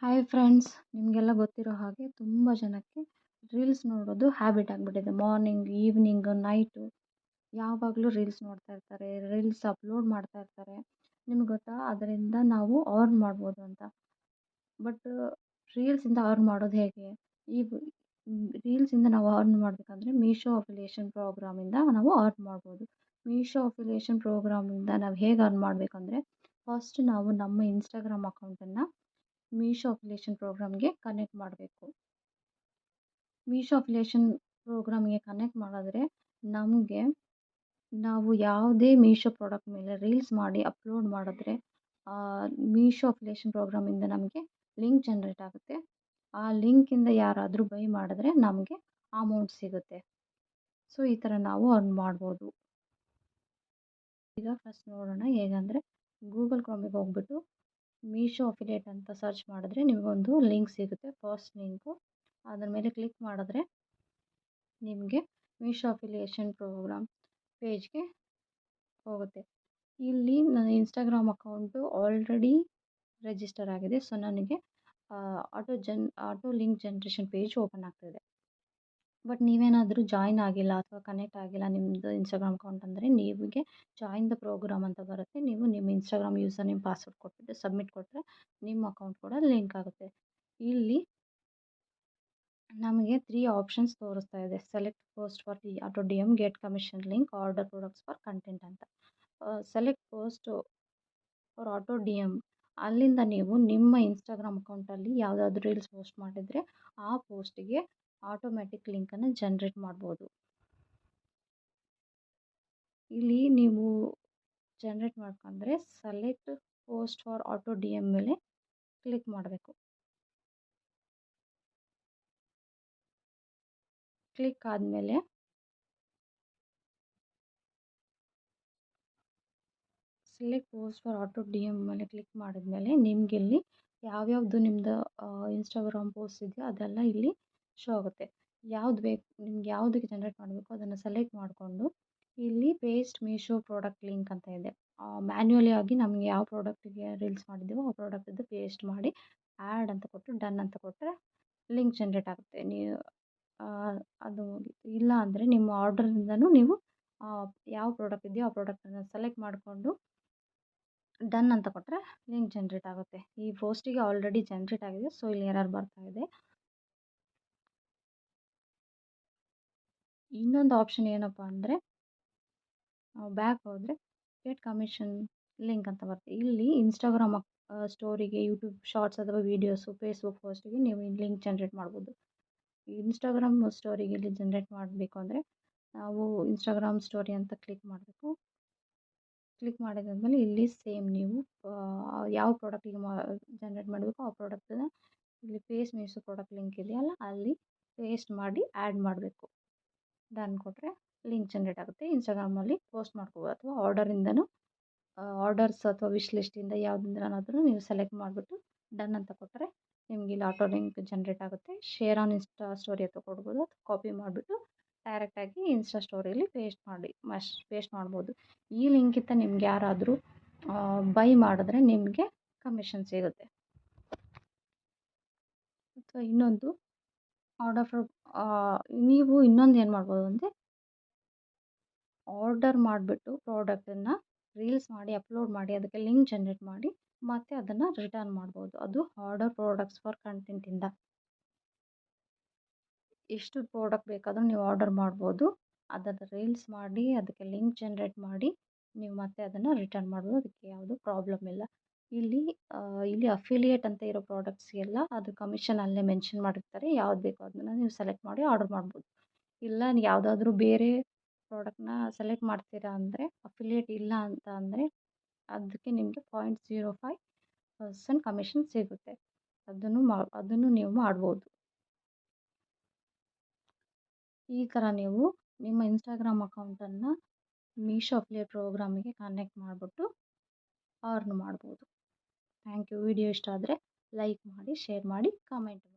Hi friends, ನಿಮಗೆಲ್ಲ ಗೊತ್ತಿರೋ ಹಾಗೆ ತುಂಬ ಜನಕ್ಕೆ ರೀಲ್ಸ್ ನೋಡೋದು ಹ್ಯಾಬಿಟ್ ಆಗಿಬಿಟ್ಟಿದೆ. ಮಾರ್ನಿಂಗ್, ಈವ್ನಿಂಗ್, ನೈಟು ಯಾವಾಗಲೂ ರೀಲ್ಸ್ ನೋಡ್ತಾ ಇರ್ತಾರೆ, ರೀಲ್ಸ್ ಅಪ್ಲೋಡ್ ಮಾಡ್ತಾ ಇರ್ತಾರೆ. ನಿಮ್ಗೆ ಗೊತ್ತಾ ಅದರಿಂದ ನಾವು ಅರ್ನ್ ಮಾಡ್ಬೋದು ಅಂತ. ಬಟ್ ರೀಲ್ಸಿಂದ ಅರ್ನ್ ಮಾಡೋದು ಹೇಗೆ? ಈ ರೀಲ್ಸಿಂದ ನಾವು ಅರ್ನ್ ಮಾಡಬೇಕಂದ್ರೆ ಮೀಶೋ ಅಫಿಲಿಯೇಷನ್ ಪ್ರೋಗ್ರಾಮಿಂದ ನಾವು ಅರ್ನ್ ಮಾಡ್ಬೋದು. ಮೀಶೋ ಅಫಿಲಿಯೇಷನ್ ಪ್ರೋಗ್ರಾಮಿಂದ ನಾವು ಹೇಗೆ ಅರ್ನ್ ಮಾಡಬೇಕಂದ್ರೆ, ಫಸ್ಟ್ ನಾವು ನಮ್ಮ ಇನ್ಸ್ಟಾಗ್ರಾಮ್ ಅಕೌಂಟನ್ನು ಮೀಶೋ ಅಫಿಲಿಯೇಷನ್ ಪ್ರೋಗ್ರಾಮ್ಗೆ ಕನೆಕ್ಟ್ ಮಾಡಬೇಕು. ಮೀಶೋ ಅಫಿಲಿಯೇಷನ್ ಪ್ರೋಗ್ರಾಮ್ಗೆ ಕನೆಕ್ಟ್ ಮಾಡಿದ್ರೆ ನಮಗೆ ನಾವು ಯಾವುದೇ ಮೀಶೋ ಪ್ರಾಡಕ್ಟ್ ಮೇಲೆ ರೀಲ್ಸ್ ಮಾಡಿ ಅಪ್ಲೋಡ್ ಮಾಡಿದ್ರೆ ಮೀಶೋ ಅಫಿಲಿಯೇಷನ್ ಪ್ರೋಗ್ರಾಮಿಂದ ನಮಗೆ ಲಿಂಕ್ ಜನ್ರೇಟ್ ಆಗುತ್ತೆ. ಆ ಲಿಂಕಿಂದ ಯಾರಾದರೂ ಬೈ ಮಾಡಿದ್ರೆ ನಮಗೆ ಅಮೌಂಟ್ ಸಿಗುತ್ತೆ. ಸೊ ಈ ಥರ ನಾವು ಅರ್ನ್ ಮಾಡ್ಬೋದು. ಈಗ ಫಸ್ಟ್ ನೋಡೋಣ ಹೇಗಂದರೆ, ಗೂಗಲ್ ಕ್ರೋಮಿಗೆ ಹೋಗ್ಬಿಟ್ಟು ಮೀಶೋ ಅಫಿಲಿಯೇಟ್ ಅಂತ ಸರ್ಚ್ ಮಾಡಿದ್ರೆ ನಿಮಗೊಂದು ಲಿಂಕ್ ಸಿಗುತ್ತೆ. ಫಸ್ಟ್ ಲಿಂಕು ಅದರ ಮೇಲೆ ಕ್ಲಿಕ್ ಮಾಡಿದ್ರೆ ನಿಮಗೆ ಮೀಶೋ ಅಫಿಲಿಯೇಷನ್ ಪ್ರೋಗ್ರಾಮ್ ಪೇಜ್ಗೆ ಹೋಗುತ್ತೆ. ಇಲ್ಲಿ ನನ್ನ ಇನ್ಸ್ಟಾಗ್ರಾಮ್ ಅಕೌಂಟು ಆಲ್ರೆಡಿ ರಿಜಿಸ್ಟರ್ ಆಗಿದೆ. ಸೊ ನನಗೆ auto link generation page open ಆಗ್ತಿದೆ. ಬಟ್ ನೀವೇನಾದರೂ ಜಾಯಿನ್ ಆಗಿಲ್ಲ ಅಥವಾ ಕನೆಕ್ಟ್ ಆಗಿಲ್ಲ ನಿಮ್ಮದು ಇನ್ಸ್ಟಾಗ್ರಾಮ್ ಅಕೌಂಟ್ ಅಂದರೆ ನಿಮಗೆ ಜಾಯಿನ್ ದ ಪ್ರೋಗ್ರಾಮ್ ಅಂತ ಬರುತ್ತೆ. ನೀವು ನಿಮ್ಮ ಇನ್ಸ್ಟಾಗ್ರಾಮ್ ಯೂಸರ್ ನೇಮ್ ಪಾಸ್ವರ್ಡ್ ಕೊಟ್ಬಿಟ್ಟು ಸಬ್ಮಿಟ್ ಕೊಟ್ಟರೆ ನಿಮ್ಮ ಅಕೌಂಟ್ ಕೂಡ ಲಿಂಕ್ ಆಗುತ್ತೆ. ಇಲ್ಲಿ ನಮಗೆ 3 ಆಪ್ಷನ್ಸ್ ತೋರಿಸ್ತಾ ಇದೆ. Select post for auto D M, get commission link, order products for content ಅಂತ. Select post for auto D M, ಅಲ್ಲಿಂದ ನೀವು ನಿಮ್ಮ ಇನ್ಸ್ಟಾಗ್ರಾಮ್ ಅಕೌಂಟಲ್ಲಿ ಯಾವುದಾದ್ರೂ ರೀಲ್ಸ್ ಪೋಸ್ಟ್ ಮಾಡಿದರೆ ಆ ಪೋಸ್ಟಿಗೆ ಆಟೋಮ್ಯಾಟಿಕ್ ಲಿಂಕನ್ನು ಜನ್ರೇಟ್ ಮಾಡ್ಬೋದು. ಇಲ್ಲಿ ನೀವು ಜನ್ರೇಟ್ ಮಾಡ್ಕೊಂಡ್ರೆ select post for auto D M ಮೇಲೆ ಕ್ಲಿಕ್ ಮಾಡಬೇಕು. ಕ್ಲಿಕ್ ಆದಮೇಲೆ select post for auto D M ಮೇಲೆ ಕ್ಲಿಕ್ ಮಾಡಿದ್ಮೇಲೆ ನಿಮ್ಗೆ ಇಲ್ಲಿ ಯಾವ್ಯಾವುದು ನಿಮ್ಮದು ಇನ್ಸ್ಟಾಗ್ರಾಮ್ ಪೋಸ್ಟ್ ಇದೆಯೋ ಅದೆಲ್ಲ ಇಲ್ಲಿ ಶೋ ಆಗುತ್ತೆ. ಯಾವ್ದು ಬೇಕು ನಿಮ್ಗೆ ಯಾವುದಕ್ಕೆ ಜನ್ರೇಟ್ ಮಾಡಬೇಕು ಅದನ್ನು ಸೆಲೆಕ್ಟ್ ಮಾಡಿಕೊಂಡು ಇಲ್ಲಿ ಪೇಸ್ಟ್ ಮೀಶೋ ಪ್ರಾಡಕ್ಟ್ ಲಿಂಕ್ ಅಂತ ಇದೆ. ಮ್ಯಾನ್ಯುಯಲಿ ಆಗಿ ನಮಗೆ ಯಾವ ಪ್ರಾಡಕ್ಟಿಗೆ ರೀಲ್ಸ್ ಮಾಡಿದ್ದೀವೋ ಆ ಪ್ರಾಡಕ್ಟಿದ್ದು ಪೇಸ್ಟ್ ಮಾಡಿ ಆ್ಯಡ್ ಅಂತ ಕೊಟ್ಟು ಡನ್ ಅಂತ ಕೊಟ್ಟರೆ ಲಿಂಕ್ ಜನ್ರೇಟ್ ಆಗುತ್ತೆ. ನೀವು ಅದು ಇಲ್ಲ ಅಂದರೆ ನಿಮ್ಮ ಆರ್ಡರಿಂದನೂ ನೀವು ಯಾವ ಪ್ರಾಡಕ್ಟ್ ಇದೆಯೋ ಆ ಪ್ರಾಡಕ್ಟನ್ನು ಸೆಲೆಕ್ಟ್ ಮಾಡಿಕೊಂಡು ಡನ್ ಅಂತ ಕೊಟ್ಟರೆ ಲಿಂಕ್ ಜನ್ರೇಟ್ ಆಗುತ್ತೆ. ಈ ಪೋಸ್ಟಿಗೆ ಆಲ್ರೆಡಿ ಜನ್ರೇಟ್ ಆಗಿದೆ. ಸೊ ಇಲ್ಲಿ ಎರರ್ ಬರ್ತಾ ಇದೆ. ಇನ್ನೊಂದು ಆಪ್ಷನ್ ಏನಪ್ಪ ಅಂದರೆ, ನಾವು ಬ್ಯಾಕ್ ಹೋದರೆ ಗೆಟ್ ಕಮಿಷನ್ ಲಿಂಕ್ ಅಂತ ಬರುತ್ತೆ. ಇಲ್ಲಿ ಇನ್ಸ್ಟಾಗ್ರಾಮ್ ಸ್ಟೋರಿಗೆ, ಯೂಟ್ಯೂಬ್ ಶಾರ್ಟ್ಸ್ ಅಥವಾ ವೀಡಿಯೋಸು, ಫೇಸ್ಬುಕ್ ಪೋಸ್ಟಿಗೆ ನೀವು ಲಿಂಕ್ ಜನ್ರೇಟ್ ಮಾಡ್ಬೋದು. ಇನ್ಸ್ಟಾಗ್ರಾಮ್ ಸ್ಟೋರಿಗೆ ಇಲ್ಲಿ ಜನ್ರೇಟ್ ಮಾಡಬೇಕು ಅಂದರೆ ನಾವು ಇನ್ಸ್ಟಾಗ್ರಾಮ್ ಸ್ಟೋರಿ ಅಂತ ಕ್ಲಿಕ್ ಮಾಡಬೇಕು. ಕ್ಲಿಕ್ ಮಾಡಿದಾದ್ಮೇಲೆ ಇಲ್ಲಿ ಸೇಮ್ ನೀವು ಯಾವ ಪ್ರಾಡಕ್ಟಿಗೆ ಜನ್ರೇಟ್ ಮಾಡಬೇಕು ಆ ಪ್ರಾಡಕ್ಟನ್ನ ಇಲ್ಲಿ ಪೇಸ್ಟ್ ಮೀಶೋ ಪ್ರಾಡಕ್ಟ್ ಲಿಂಕ್ ಇದೆಯಲ್ಲ ಅಲ್ಲಿ ಪೇಸ್ಟ್ ಮಾಡಿ ಆ್ಯಡ್ ಮಾಡಬೇಕು. ಡನ್ ಕೊಟ್ಟರೆ ಲಿಂಕ್ ಜನ್ರೇಟ್ ಆಗುತ್ತೆ. ಇನ್ಸ್ಟಾಗ್ರಾಮಲ್ಲಿ ಪೋಸ್ಟ್ ಮಾಡ್ಕೋಬೋದು ಅಥವಾ ಆರ್ಡರ್ಸ್ ಅಥವಾ ವಿಶ್ ಲಿಸ್ಟಿಂದ ಯಾವುದಿಂದನಾದರೂ ನೀವು ಸೆಲೆಕ್ಟ್ ಮಾಡಿಬಿಟ್ಟು ಡನ್ ಅಂತ ಕೊಟ್ಟರೆ ನಿಮ್ಗೆ ಇಲ್ಲಿ ಆಟೋ ಲಿಂಕ್ ಜನ್ರೇಟ್ ಆಗುತ್ತೆ. ಶೇರ್ ಆನ್ ಇನ್ಸ್ಟಾ ಸ್ಟೋರಿ ಅಂತ ಕೊಡ್ಬೋದು ಅಥವಾ ಕಾಪಿ ಮಾಡಿಬಿಟ್ಟು ಡೈರೆಕ್ಟಾಗಿ ಇನ್ಸ್ಟಾ ಸ್ಟೋರಿಯಲ್ಲಿ ಪೇಸ್ಟ್ ಮಾಡ್ಬೋದು. ಈ ಲಿಂಕಿಂದ ನಿಮ್ಗೆ ಯಾರಾದರೂ ಬೈ ಮಾಡಿದ್ರೆ ನಿಮಗೆ ಕಮಿಷನ್ ಸಿಗುತ್ತೆ. ಅಥವಾ ಇನ್ನೊಂದು ನೀವು ಇನ್ನೊಂದು ಏನು ಮಾಡ್ಬೋದು ಅಂದರೆ, ಆರ್ಡರ್ ಮಾಡಿಬಿಟ್ಟು ಪ್ರಾಡಕ್ಟನ್ನು ರೀಲ್ಸ್ ಮಾಡಿ ಅಪ್ಲೋಡ್ ಮಾಡಿ ಅದಕ್ಕೆ ಲಿಂಕ್ ಜನ್ರೇಟ್ ಮಾಡಿ ಮತ್ತು ಅದನ್ನು ರಿಟರ್ನ್ ಮಾಡ್ಬೋದು. ಅದು ಆರ್ಡರ್ ಪ್ರಾಡಕ್ಟ್ಸ್ ಫಾರ್ ಕಂಟೆಂಟಿಂದ ಎಷ್ಟು ಪ್ರಾಡಕ್ಟ್ ಬೇಕಾದರೂ ನೀವು ಆರ್ಡರ್ ಮಾಡ್ಬೋದು. ಅದನ್ನು ರೀಲ್ಸ್ ಮಾಡಿ ಅದಕ್ಕೆ ಲಿಂಕ್ ಜನ್ರೇಟ್ ಮಾಡಿ ನೀವು ಮತ್ತೆ ಅದನ್ನು ರಿಟರ್ನ್ ಮಾಡ್ಬೋದು. ಅದಕ್ಕೆ ಯಾವುದೂ ಪ್ರಾಬ್ಲಮ್ ಇಲ್ಲ. ಇಲ್ಲಿ ಅಫಿಲಿಯೇಟ್ ಅಂತ ಇರೋ ಪ್ರಾಡಕ್ಟ್ಸ್ಗೆಲ್ಲ ಅದು ಕಮಿಷನ್ ಅಲ್ಲೇ ಮೆನ್ಷನ್ ಮಾಡಿರ್ತಾರೆ. ಯಾವ್ದು ಬೇಕೋ ಅದನ್ನು ನೀವು ಸೆಲೆಕ್ಟ್ ಮಾಡಿ ಆರ್ಡರ್ ಮಾಡ್ಬೋದು. ಇಲ್ಲ ಯಾವುದಾದ್ರೂ ಬೇರೆ ಪ್ರಾಡಕ್ಟ್ನ ಸೆಲೆಕ್ಟ್ ಮಾಡ್ತೀರಾ ಅಂದರೆ ಅಫಿಲಿಯೇಟ್ ಇಲ್ಲ ಅಂತ ಅಂದರೆ ಅದಕ್ಕೆ ನಿಮಗೆ 0.05% ಕಮಿಷನ್ ಸಿಗುತ್ತೆ. ಅದನ್ನು ನೀವು ಮಾಡ್ಬೋದು. ಈ ಥರ ನೀವು ನಿಮ್ಮ ಇನ್ಸ್ಟಾಗ್ರಾಮ್ ಅಕೌಂಟನ್ನು ಮೀಶೋ ಅಫಿಲಿಯೇಟ್ ಪ್ರೋಗ್ರಾಮಿಗೆ ಕನೆಕ್ಟ್ ಮಾಡಿಬಿಟ್ಟು ಅರ್ನ್ ಮಾಡ್ಬೋದು. Thank you. ವಿಡಿಯೋ ಇಷ್ಟ ಆದರೆ ಲೈಕ್ ಮಾಡಿ, ಶೇರ್ ಮಾಡಿ, ಕಾಮೆಂಟ್ ಮಾಡಿ.